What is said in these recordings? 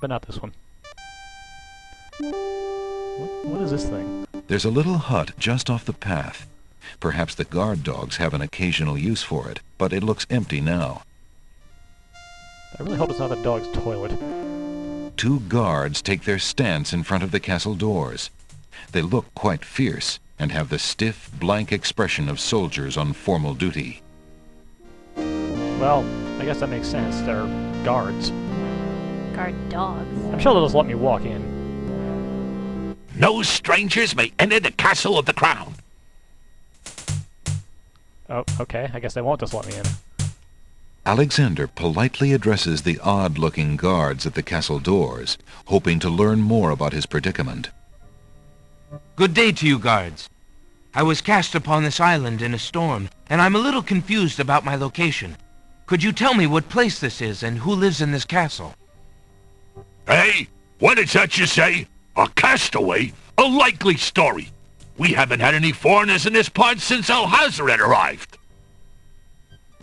but not this one. What is this thing? There's a little hut just off the path. Perhaps the guard dogs have an occasional use for it, but it looks empty now. I really hope it's not the dog's toilet. 2 guards take their stance in front of the castle doors. They look quite fierce and have the stiff, blank expression of soldiers on formal duty. Well, I guess that makes sense. They're guards. Guard dogs. I'm sure they'll just let me walk in. No strangers may enter the castle of the crown. Oh, okay. I guess they won't just let me in. Alexander politely addresses the odd-looking guards at the castle doors, hoping to learn more about his predicament. Good day to you, guards. I was cast upon this island in a storm, and I'm a little confused about my location. Could you tell me what place this is and who lives in this castle? Hey, what is that you say? A castaway? A likely story. We haven't had any foreigners in this part since Alhazaret arrived.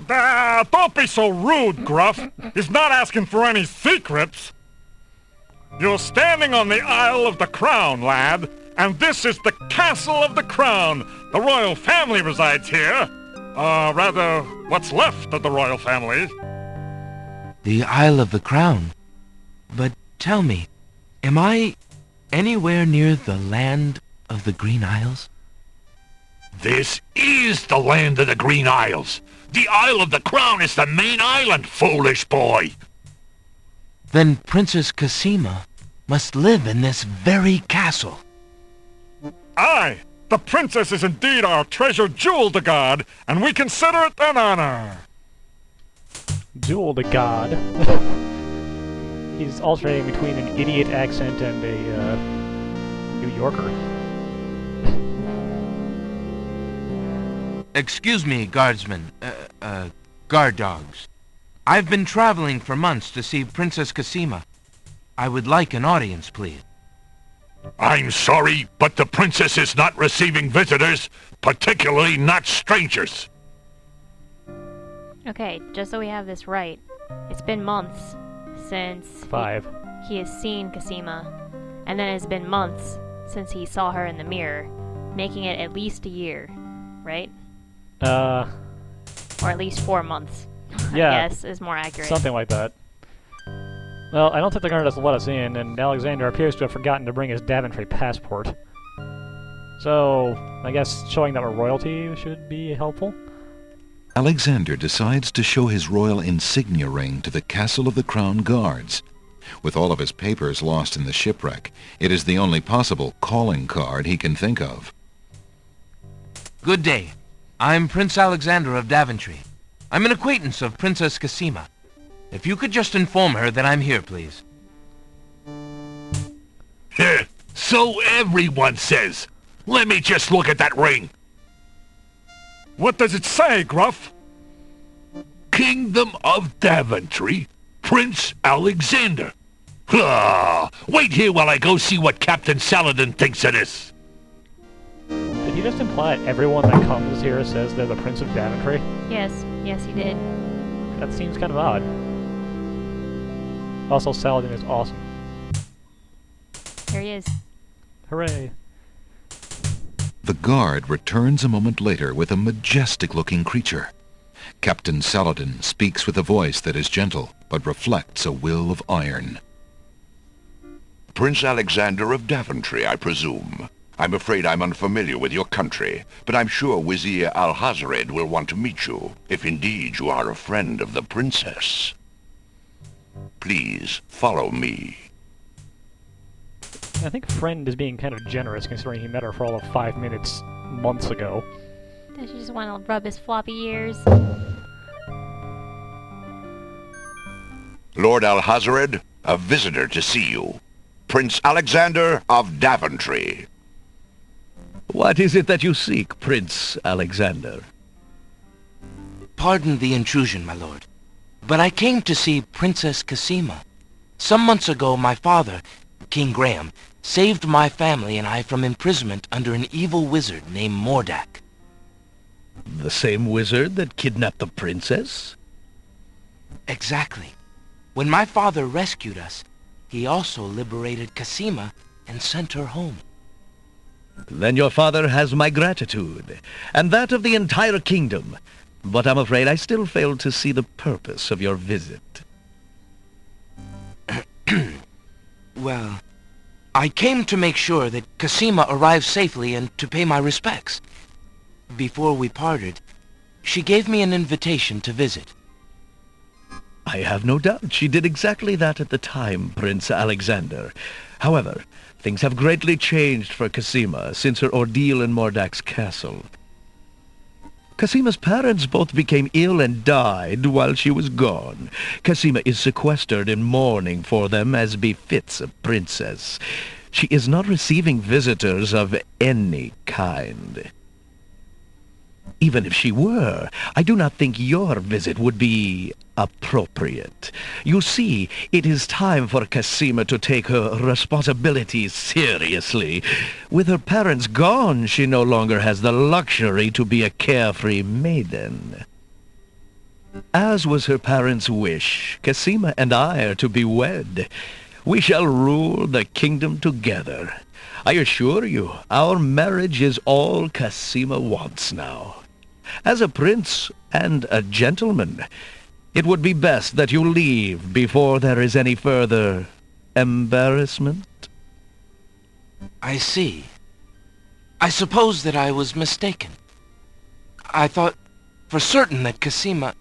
Don't be so rude, Gruff. He's not asking for any secrets. You're standing on the Isle of the Crown, lad, and this is the Castle of the Crown. The royal family resides here. Rather, what's left of the royal family. The Isle of the Crown? But tell me, am I anywhere near the land of the Green Isles? This is the land of the Green Isles. The Isle of the Crown is the main island, foolish boy. Then Princess Cassima must live in this very castle. Aye, the princess is indeed our treasured jewel to God, and we consider it an honor. Jewel to God. He's alternating between an idiot accent and a New Yorker. Excuse me, guardsmen. Guard dogs. I've been traveling for months to see Princess Cassima. I would like an audience, please. I'm sorry, but the princess is not receiving visitors, particularly not strangers. Okay, just so we have this right. It's been months since 5. he has seen Cassima, and then it's been months since he saw her in the mirror, making it at least a year, right? Or at least 4 months, yeah, I guess, is more accurate. Something like that. Well, I don't think they're going to just let us in, and Alexander appears to have forgotten to bring his Daventry passport. So, I guess showing that we're royalty should be helpful? Alexander decides to show his royal insignia ring to the Castle of the Crown guards. With all of his papers lost in the shipwreck, it is the only possible calling card he can think of. Good day. I'm Prince Alexander of Daventry. I'm an acquaintance of Princess Cassima. If you could just inform her that I'm here, please. So everyone says. Let me just look at that ring. What does it say, Gruff? Kingdom of Daventry, Prince Alexander. Wait here while I go see what Captain Saladin thinks of this. Did he just imply that everyone that comes here says they're the Prince of Daventry? Yes, he did. That seems kind of odd. Also, Saladin is awesome. Here he is. Hooray. The guard returns a moment later with a majestic-looking creature. Captain Saladin speaks with a voice that is gentle, but reflects a will of iron. Prince Alexander of Daventry, I presume. I'm afraid I'm unfamiliar with your country, but I'm sure Vizier Alhazared will want to meet you, if indeed you are a friend of the princess. Please, follow me. I think friend is being kind of generous, considering he met her for all of 5 minutes months ago. Does she just want to rub his floppy ears? Lord Alhazared, a visitor to see you. Prince Alexander of Daventry. What is it that you seek, Prince Alexander? Pardon the intrusion, my lord, but I came to see Princess Cassima. Some months ago, my father, King Graham, saved my family and I from imprisonment under an evil wizard named Mordak. The same wizard that kidnapped the princess? Exactly. When my father rescued us, he also liberated Cosima and sent her home. Then your father has my gratitude, and that of the entire kingdom. But I'm afraid I still fail to see the purpose of your visit. Well, I came to make sure that Cosima arrived safely and to pay my respects. Before we parted, she gave me an invitation to visit. I have no doubt she did exactly that at the time, Prince Alexander. However, things have greatly changed for Cosima since her ordeal in Mordak's castle. Cosima's parents both became ill and died while she was gone. Cosima is sequestered in mourning for them as befits a princess. She is not receiving visitors of any kind. Even if she were, I do not think your visit would be appropriate. You see, it is time for Cosima to take her responsibilities seriously. With her parents gone, she no longer has the luxury to be a carefree maiden. As was her parents' wish, Cosima and I are to be wed. We shall rule the kingdom together. I assure you, our marriage is all Cosima wants now. As a prince and a gentleman, it would be best that you leave before there is any further embarrassment. I see. I suppose that I was mistaken. I thought for certain that Cosima...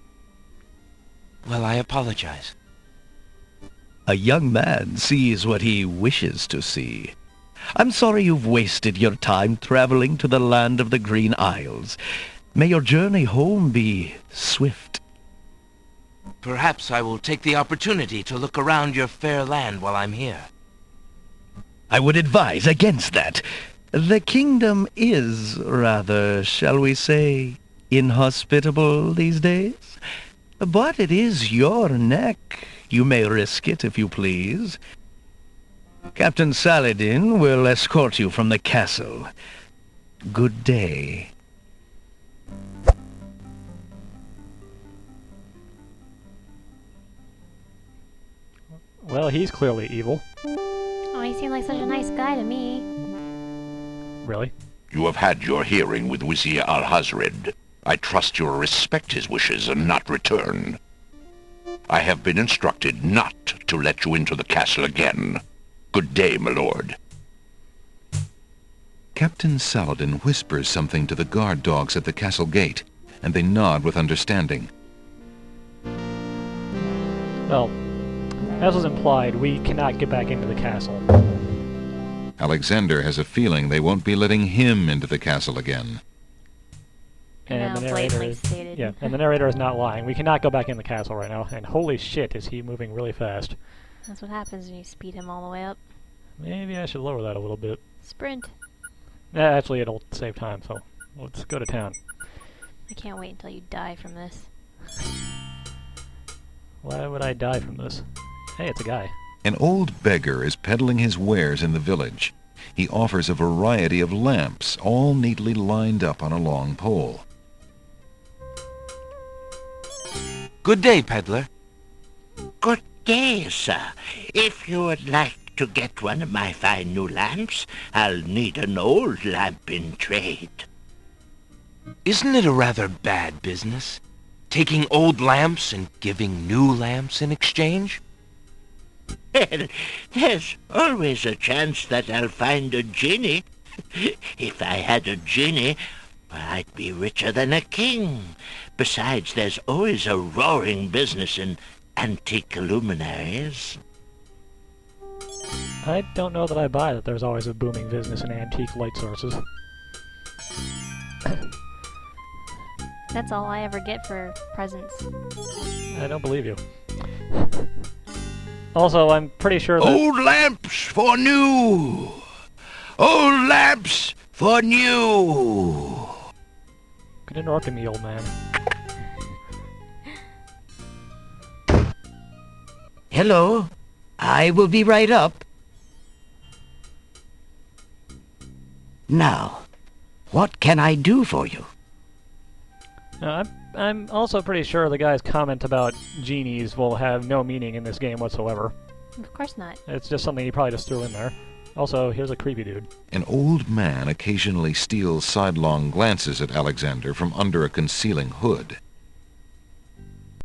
Well, I apologize. A young man sees what he wishes to see. I'm sorry you've wasted your time traveling to the land of the Green Isles. May your journey home be swift. Perhaps I will take the opportunity to look around your fair land while I'm here. I would advise against that. The kingdom is rather, shall we say, inhospitable these days. But it is your neck. You may risk it if you please. Captain Saladin will escort you from the castle. Good day. Well, he's clearly evil. Oh, he seemed like such a nice guy to me. Really? You have had your hearing with Vizier Alhazred. I trust you will respect his wishes and not return. I have been instructed not to let you into the castle again. Good day, my lord. Captain Saladin whispers something to the guard dogs at the castle gate, and they nod with understanding. Well, as was implied, we cannot get back into the castle. Alexander has a feeling they won't be letting him into the castle again. And No, the narrator blatantly is, stated. yeah, and the narrator is not lying. We cannot go back in the castle right now, and holy shit, is he moving really fast. That's what happens when you speed him all the way up. Maybe I should lower that a little bit. Sprint. Actually, it'll save time, so let's go to town. I can't wait until you die from this. Why would I die from this? Hey, it's a guy. An old beggar is peddling his wares in the village. He offers a variety of lamps, all neatly lined up on a long pole. Good day, peddler. Good day, sir. If you would like to get one of my fine new lamps, I'll need an old lamp in trade. Isn't it a rather bad business? Taking old lamps and giving new lamps in exchange? Well, there's always a chance that I'll find a genie. If I had a genie, well, I'd be richer than a king. Besides, there's always a roaring business in antique luminaries. I don't know that I buy that there's always a booming business in antique light sources. That's all I ever get for presents. I don't believe you. Also, I'm pretty sure that... Old lamps for new! Old lamps for new! Quit interrupting me, old man. Hello. I will be right up. Now, what can I do for you? I'm also pretty sure the guy's comment about genies will have no meaning in this game whatsoever. Of course not. It's just something he probably just threw in there. Also, here's a creepy dude. An old man occasionally steals sidelong glances at Alexander from under a concealing hood.